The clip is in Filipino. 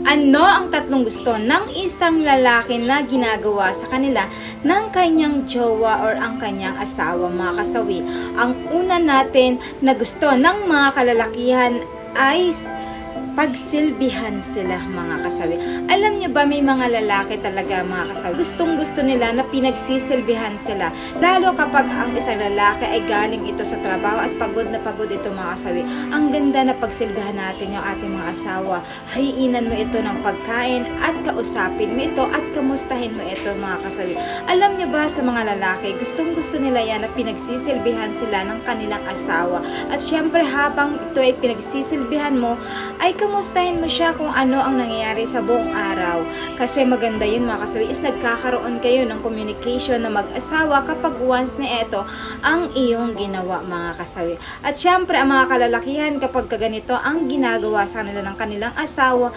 Ano ang tatlong gusto ng isang lalaki na ginagawa sa kanila ng kanyang jowa or ang kanyang asawa, mga kasawi? Ang una natin na gusto ng mga kalalakihan ay pagsilbihan sila, mga kasawi. Alam niyo ba, may mga lalaki talaga, mga kasawi, gustong gusto nila na pinagsisilbihan sila, lalo kapag ang isang lalaki ay galing ito sa trabaho at pagod na pagod ito, mga kasawi. Ang ganda na pagsilbihan natin yung ating mga asawa. Hayiinan mo ito ng pagkain at kausapin mo ito at kamustahin mo ito, mga kasawi. Alam niyo ba, sa mga lalaki, gustong gusto nila yan na pinagsisilbihan sila ng kanilang asawa. At syempre, habang ito ay pinagsisilbihan mo, ay kamustahin mo siya kung ano ang nangyayari sa buong araw. Kasi maganda yun, mga kasawi, is nagkakaroon kayo ng communication na mag-asawa kapag once na ito ang iyong ginawa, mga kasawi. At syempre, ang mga kalalakihan, kapag kaganito ang ginagawa sa kanila ng kanilang asawa,